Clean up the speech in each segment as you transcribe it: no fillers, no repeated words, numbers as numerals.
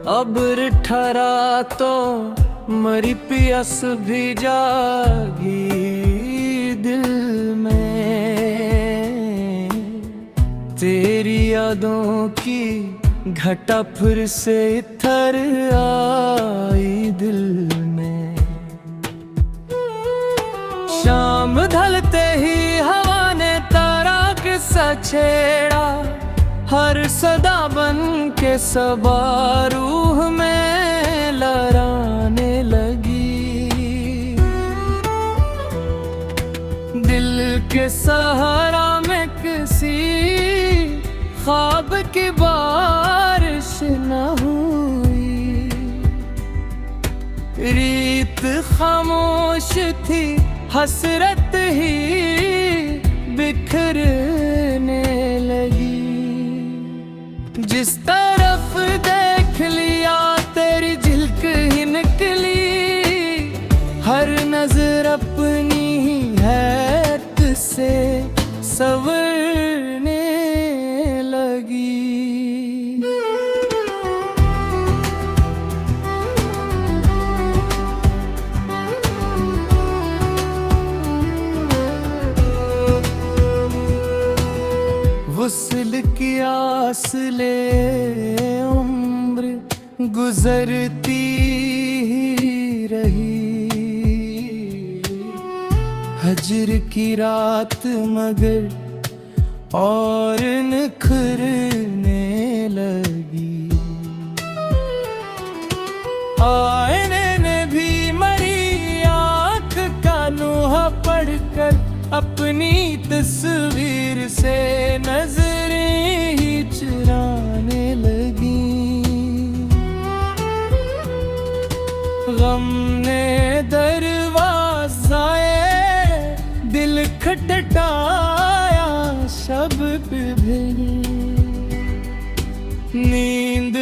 अब्र ठहरा तो मरी पियस भी जागी दिल में। तेरी यादों की घटा फिर से इतर आई दिल में। शाम ढलते ही हवा ने तारा किस्सा छेड़ा, हर सदा बन के सबा रूह में लहराने लगी। दिल के सहारा में किसी ख्वाब की बारिश न हुई। रीत खामोश थी, हसरत ही बिखरने लगी। जिस तरफ देख लिया तेरी झिलक ही निकली। हर नजर अपनी ही हैत से संवरने लगी। वुस्ल की आस ले उम्र गुजरती ही रही। हजर की रात मगर और निखरने लगी। आईने ने भी मरी आँख का नोहा पढ़कर अपनी तस्वीर से नजरें ही चुराने लगी। गम ने दरवाज़ाए दिल खटखटाया, शब भी नींद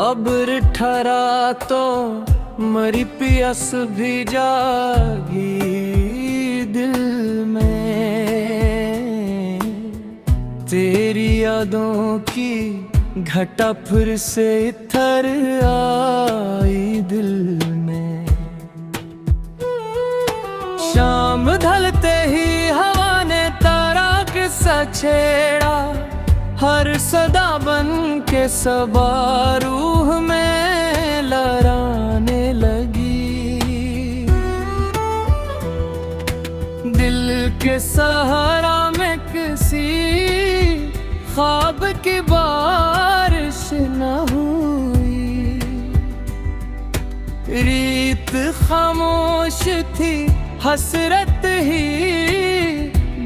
अब्र ठहरा तो मरी पियस भी जागी दिल में। तेरी यादों की घटा फिर से इतर आई दिल में। शाम ढलते ही हवा ने तारा किस्सा छेड़ा, हर सदा बन के सबा रूह में लहराने लगी। दिल के सहारा में किसी ख्वाब की बारिश न हुई। रीत खामोश थी, हसरत ही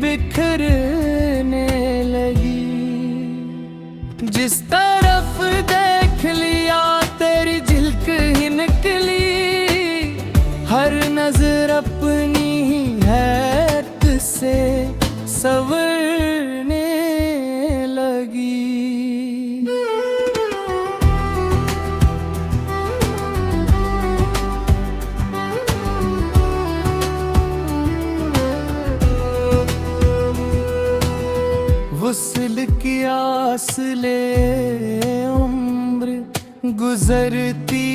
बिखरने लगी। जिस तरफ देख लिया तेरी झिलक ही निकली। हर नजर अपनी ही हैत से संवरने लगी। वुस्ल की आस ले उम्र गुजरती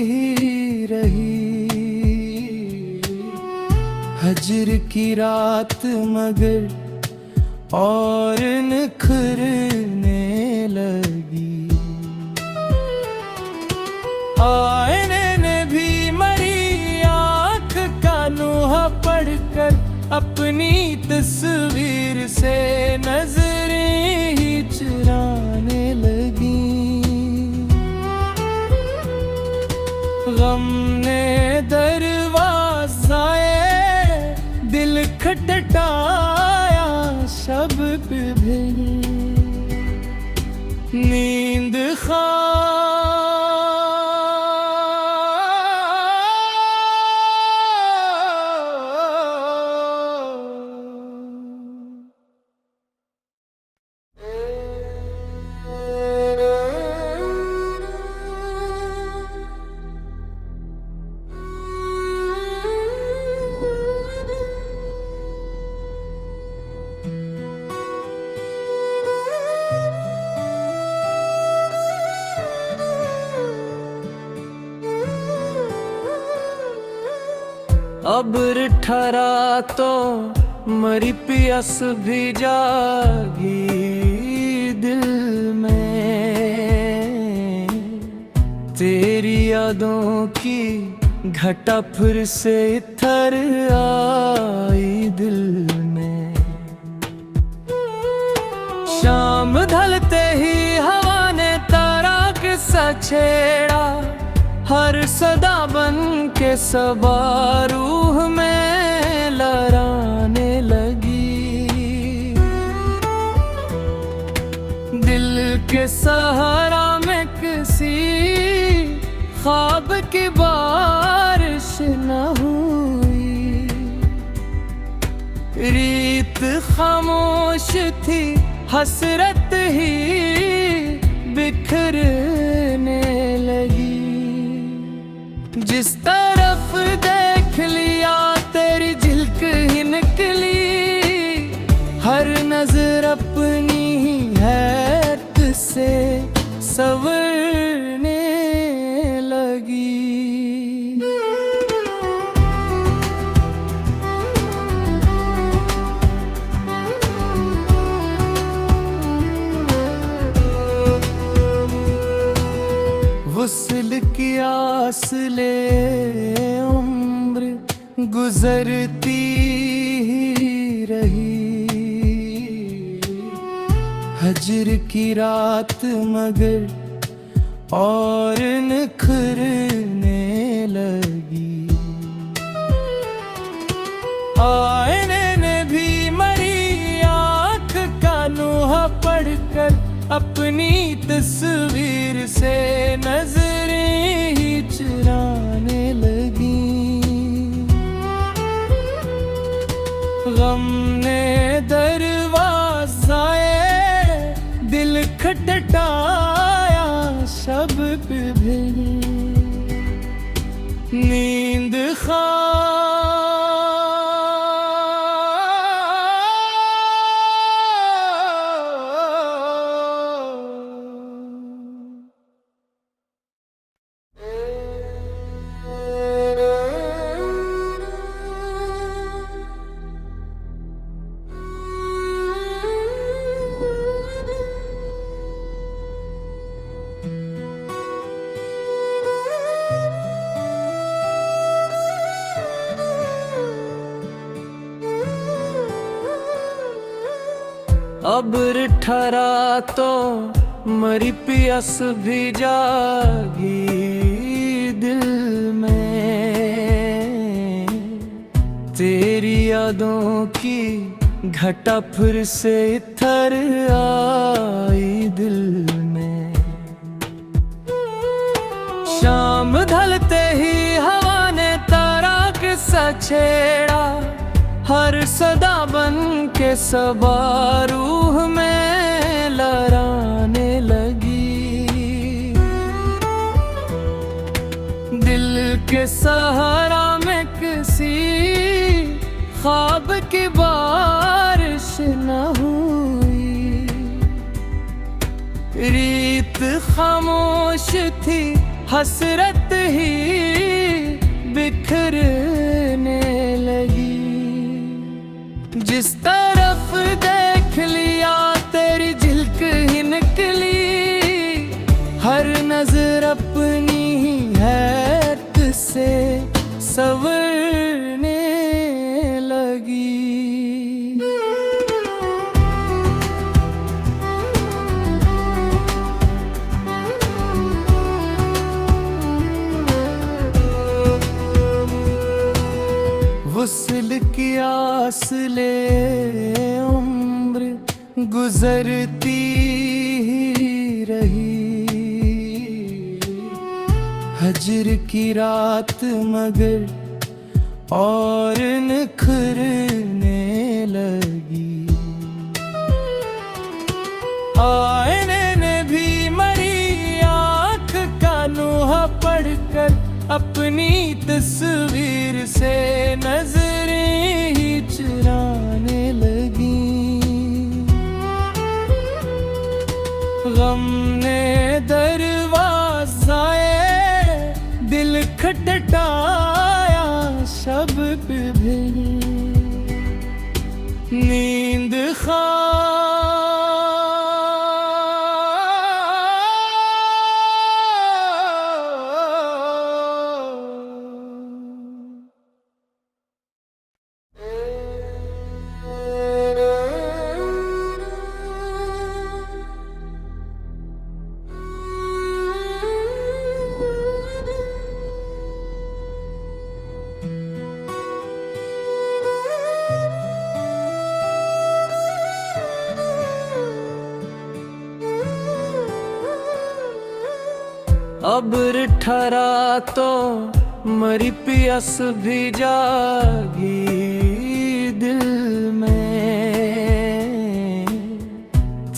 ही रही। हजर की रात मगर और निखरने लगी। आईने ने भी मरी आँख का नोहा पढ़कर अपनी तस्वीर से नजरें ही चुराने लगी। गम ने दरवाज़ाए दिल खटखटाया, शब अब ठहरा तो मरी पियास भी जागी दिल में। तेरी यादों की घटा फिर से इतर आई दिल में। शाम ढलते ही हवा ने तारा किस्सा छेड़ा, हर सदा बन के सबा रूह में लहराने लगी। दिल के सहारा में किसी ख्वाब की बारिश न हुई। रीत खामोश थी, हसरत ही बिखरने लगी। जिस तरफ देख लिया तेरी झिलक ही निकली। हर नजर अपनी ही हैत से संवरने लगी। वुसल की आस ले उम्र गुजरती रही। हजर की रात मगर और निखरने लगी। आईने ने भी मरी आँख का नोहा पढ़कर अपनी तस्वीर से नजरें ही चुराने लगी। गम ने दरवाज़ाए दिल खटखटाया, शब पे भी नींद अब ठहरा तो मरी पियास भी जागी दिल में। तेरी यादों की घटा फिर से इतर आई दिल में। शाम ढलते ही हवा ने तारा किस्सा छेड़ा, हर सदा बन के सबा रूह में लहराने लगी। दिल के सहारा में किसी ख्वाब की बारिश न हुई। रीत खामोश थी, हसरत ही बिखरने लगी। जिस तरफ देख लिया तेरी झिलक ही निकली। हर नजर अपनी ही हैत से संवरने लगी। वुसल की आस ले उम्र गुजरती रही। हजर की रात मगर और निखरने लगी। आईने ने भी मरी आँख का नोहा पढ़कर अपनी तस्वीर से नजरें ही चुराने लगी। गम ने दरवाज़ाए दिल खटखटाया, शब्द विभिन्न नींद अब ठहरा तो मरी पियास भी जागी दिल में,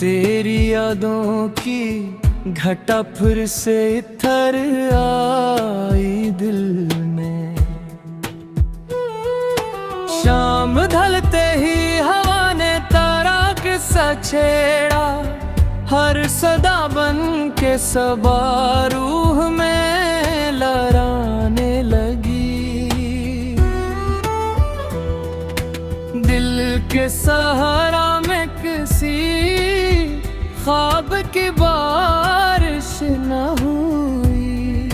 तेरी यादों की घटा फिर से इतर आई दिल में। शाम ढलते ही हवा ने तारा किस्सा छेड़ा, हर सदा बन के सबा रूह में लहराने लगी। दिल के सहारा में किसी ख्वाब की बारिश न हुई,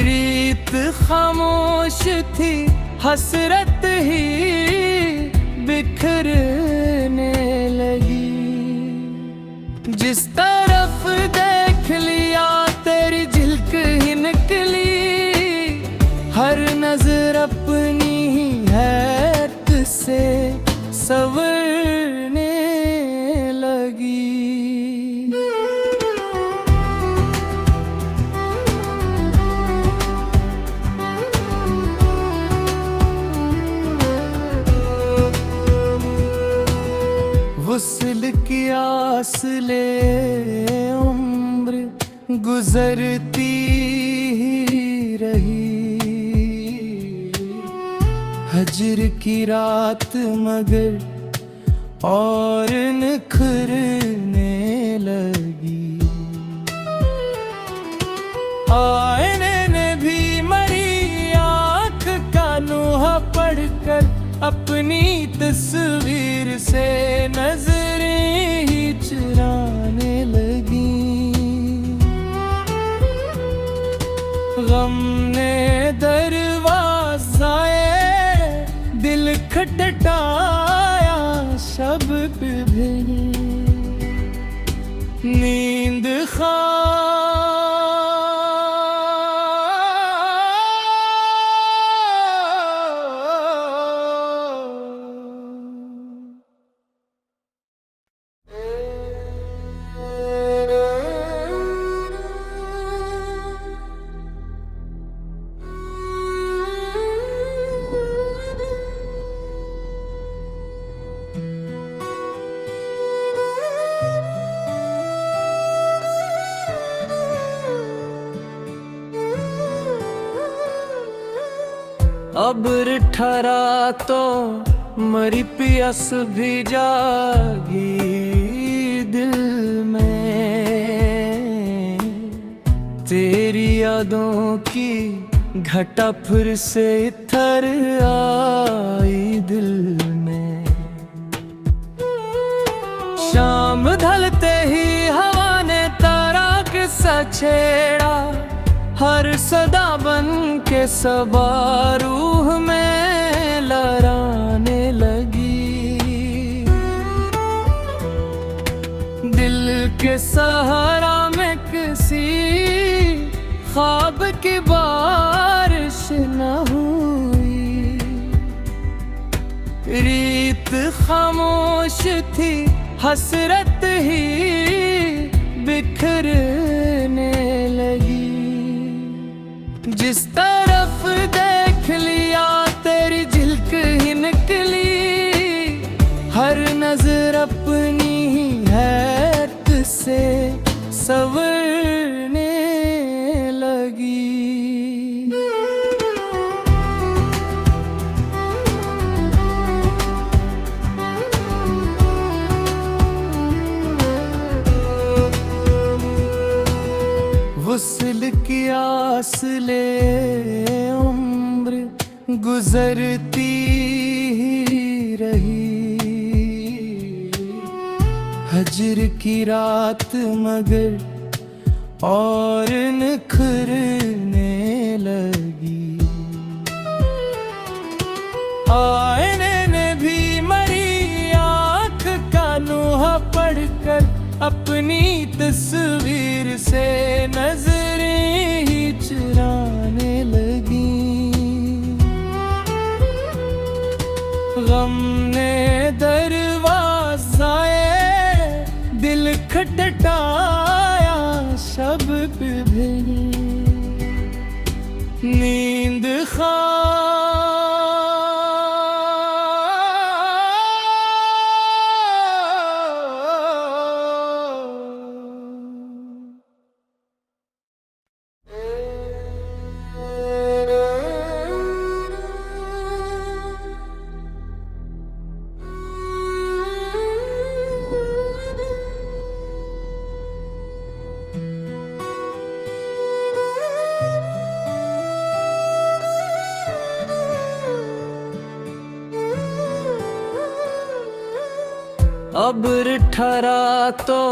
रीत खामोश थी हसरत ही बिखरने लगी। जिस तरफ देख लिया तेरी झिलक ही निकली, हर नजर अपनी ही हैत से संवरने लगी। वुसल की आस ले उम्र गुजरती ही रही, हजर की रात मगर और निखरने लगी। आईने ने भी मरी आँख का नूहा पढ़कर अपनी तस्वीर से नजरें ही चुराने लगी। गम ने दरवाज़ाए दिल खटखटाया, शब्द विभिन्न नींद अब ठहरा तो मरी पियास भी जागी दिल में, तेरी यादों की घटा फिर से इतर आई दिल में। शाम ढलते ही हवा ने तारा किस्सा छेड़ा, हर सदा बन के सबा रूह में लहराने लगी। दिल के सहारा में किसी ख्वाब की बारिश न हुई, रीत खामोश थी हसरत ही बिखरने लगी। जिस तरफ देख लिया तेरी झिलक ही निकली, हर नजर अपनी ही हैत से संवरने लगी। उस वुसल की आस ले उम्र गुजरती ही रही, हजर की रात मगर और निखरने लगी। आईने ने भी मरी आँख का नोहा पढ़कर अपनी तस्वीर से नजरें ही चुराने लगी। गम ने दरवाज़ाए दिल खटखटाया, शब भी नींद अब्र ठहरा तो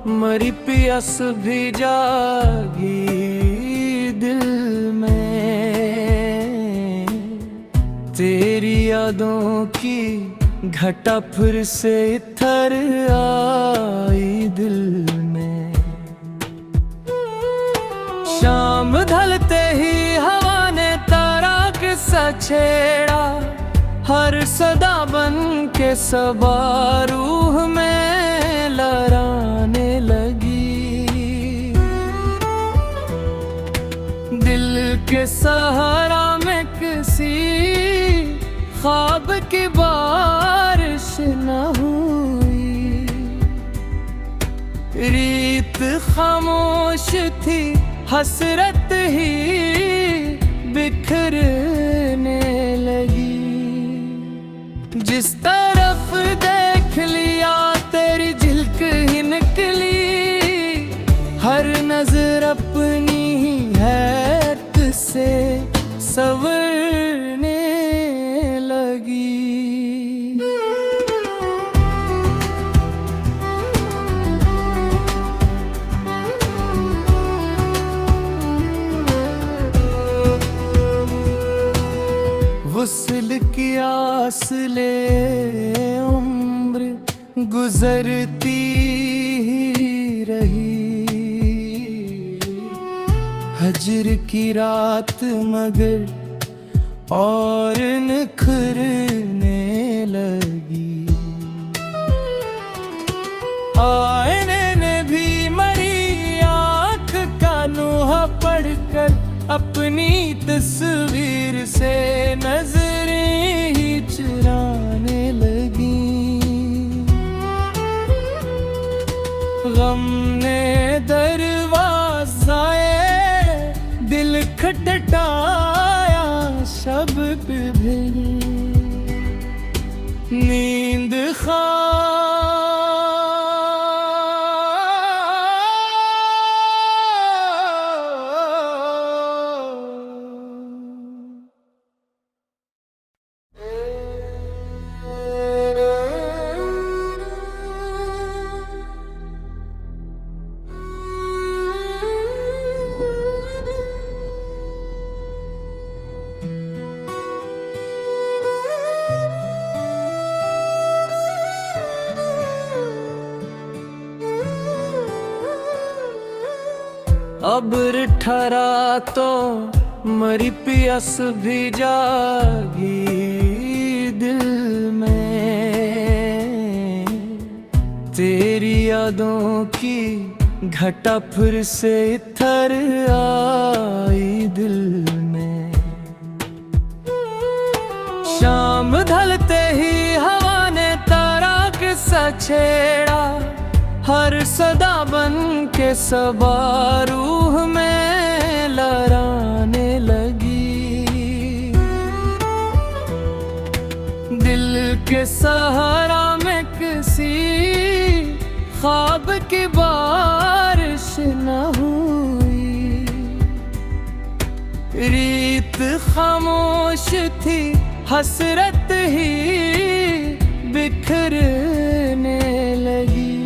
मरी पियास भी जागी दिल में। तेरी यादों की घटा फिर से इतर आई दिल में। शाम ढलते ही हवा ने तारा किस्सा छेड़ा, हर सदा बन के सबा रूह में लहराने लगी। दिल के सहारा में किसी ख्वाब की बारिश न हुई। रीत खामोश थी, हसरत ही बिखरने लगी। जिस तरफ देख लिया तेरी झिलक ही निकली, हर नजर अपनी ही हैत से संवरने लगी। वुसल की आस ले उम्र गुजरती ही रही, हजर की रात मगर और निखरने लगी। आईने ने भी मरी आँख का नोहा पढ़कर अपनी तस्वीर से नजरें ही चुराने लगी। गम ने दरवाज़ाए दिल खटखटाया, शब भी नींद अब्र ठहरा तो मरी पियास भी जागी दिल में। तेरी यादों की घटा फिर से इतर आई दिल में। शाम ढलते ही हवा ने तारा किस्सा छेड़ा, हर सदा बन के सबा रूह में लहराने लगी। दिल के सहारा में किसी ख्वाब की बारिश न हुई। खामोश थी, हसरत ही बिखरने लगी।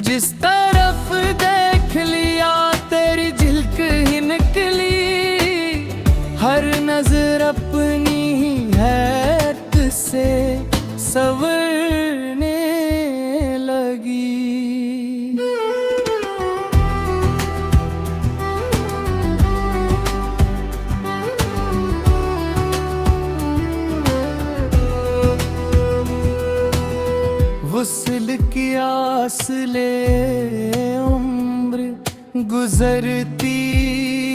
जिस तरफ देख लिया तेरी झिलक ही निकली, हर नजर अपनी ही हैत से संवरने लगी। वुसल की आस ले उम्र गुजरती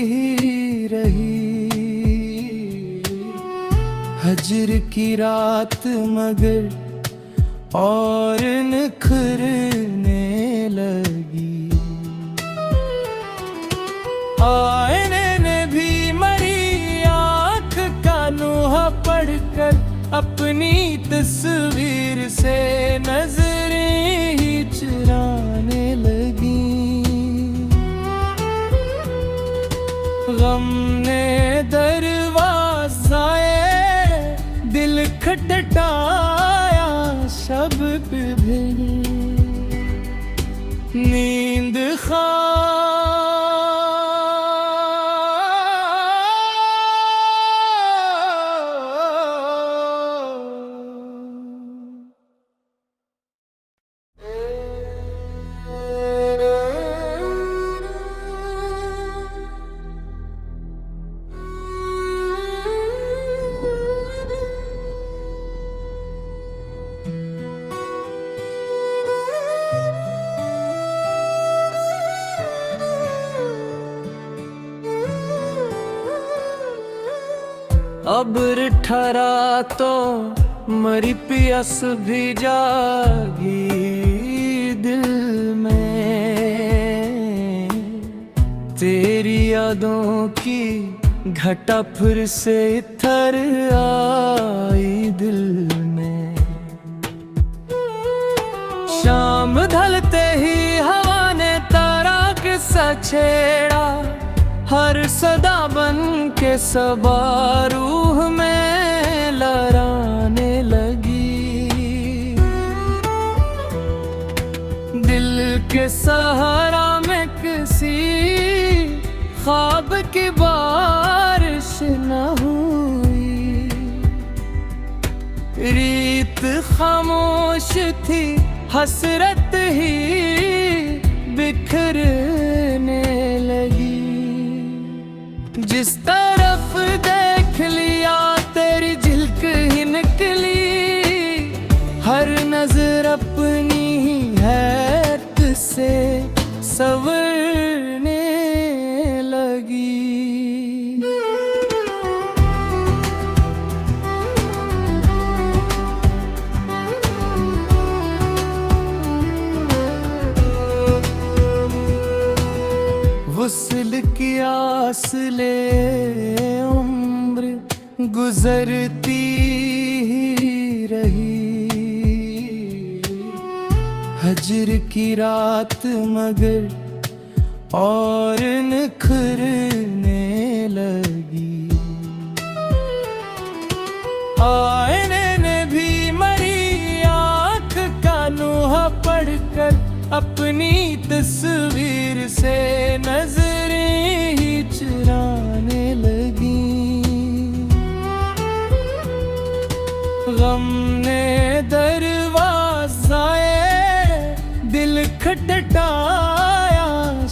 ही रही, हजर की रात मगर और निखरने लगी। आईने ने भी मरी आँख का नूहा पढ़कर अपनी तस्वीर से नजरें ही चुराने लगी। गम ने दरवाज़ाए दिल खटखटाया, शब भी नींद अब्र ठहरा तो मरी पियास भी जागी दिल में। तेरी यादों की घटा फिर से इतर आई दिल में। शाम ढलते ही हवा ने तारा किस्सा छेड़ा, हर सदा बन के सबा रूह में लहराने लगी। दिल के सहारा में किसी ख्वाब की बारिश न हुई, रीत खामोश थी, हसरत ही बिखरने लगी। जिस तरफ देख लिया तेरी झिलक ही निकली, हर नजर अपनी ही हैत से संवरने लगी। वुसल की आस ले उम्र गुजरती ही रही, हजर की रात मगर और निखरने लगी। आईने ने भी मरी आँख का नूहा पढ़कर अपनी तस्वीर से नजरें ही चुराने लगी। गम ने दरवाज़ाए दिल खटखटाया,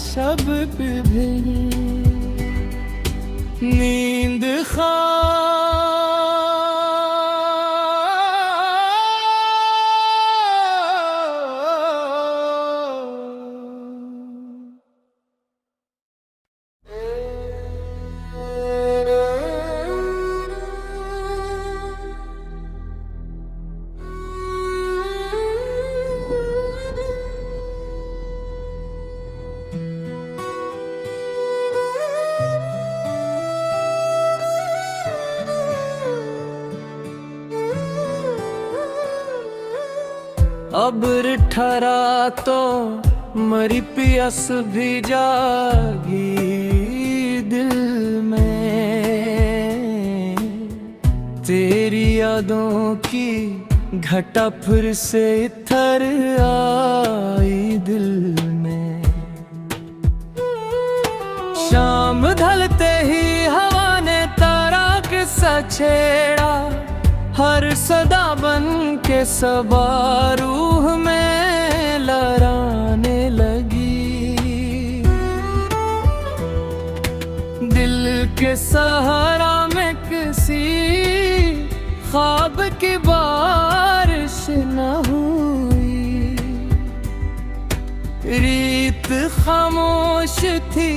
शब भी नींद अब्र ठहरा तो मरी पियास भी जागी दिल में। यादों की घटा फिर से इतर आई दिल में। शाम ढलते ही हवा ने तारा किस्सा छेड़ा, हर सदा बन के सबा रूह में लहराने लगी। दिल के सहारा में किसी ख्वाब की बारिश न हुई। रीत खामोश थी,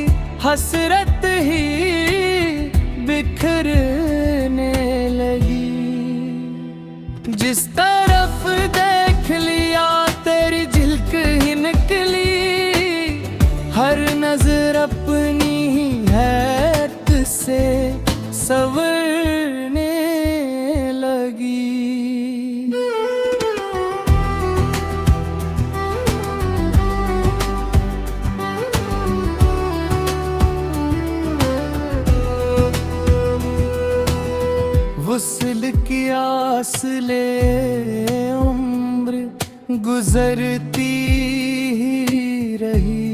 हसरत ही बिखरने लगी। जिस तरफ देख लिया तेरी झिलक ही निकली, हर नजर अपनी ही हैत से संवरने लगी। वुस्ल की आस ले उम्र गुजरती ही रही।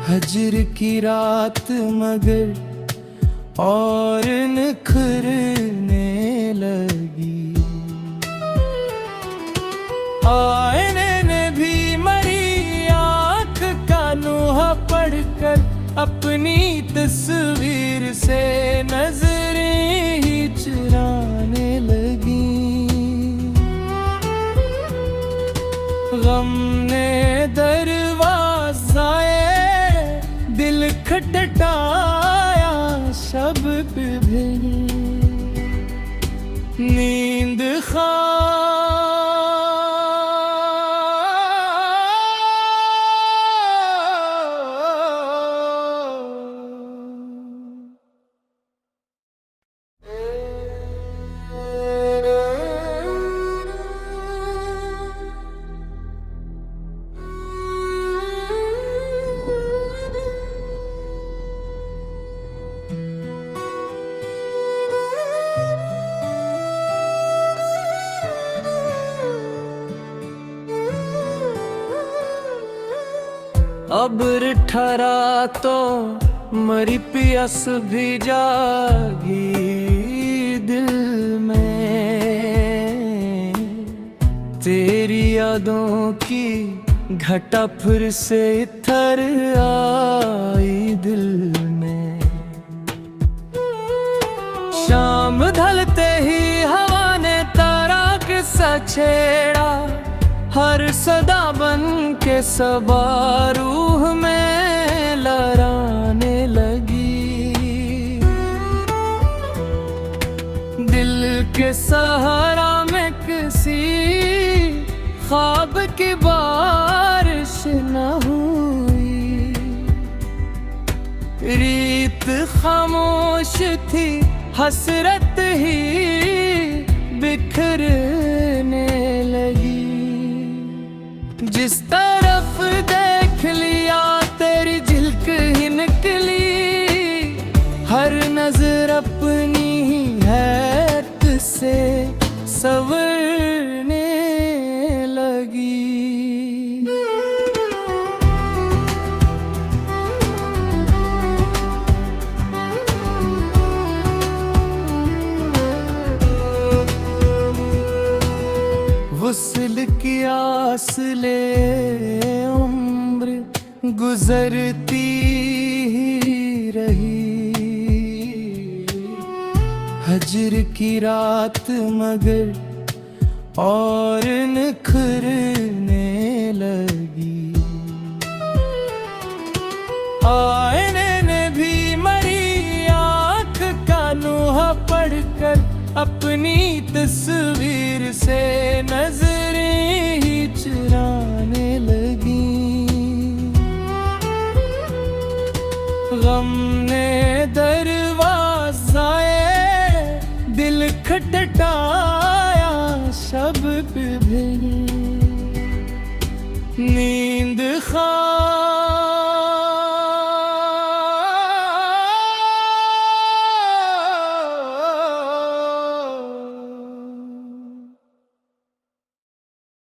हजर की रात मगर और निखरने लगी। आईने ने भी मरी आँख का नूहा पढ़कर अपनी तस्वीर से नजरें ही चुराने लगी। गम ने दरवाज़ाए दिल खटखटाया, शब भी नींद अब ठहरा तो मरी पियास भी जागी दिल में। तेरी यादों की घटा फिर से इतर आई दिल में। शाम ढलते ही हवा ने तारा किस्सा छेड़ा, हर सदा बन के सबा रूह में लहराने लगी। दिल के सहारा में किसी ख्वाब की बारिश न हुई। रीत खामोश थी, हसरत ही बिखरने लगी। जिस तरफ देख लिया तेरी झिलक ही निकली, हर नजर अपनी ही हैत से संवरने लगी। वुस्ल की आस ले उम्र गुजरती ही रही। हजर की रात मगर और निखरने लगी। आईने ने भी मरी आँख का नूहा पढ़कर अपनी तस्वीर से नजरें ही चुराने लगी। गम ने दरवाज़ाए दिल खटखटाया, शब भी नींद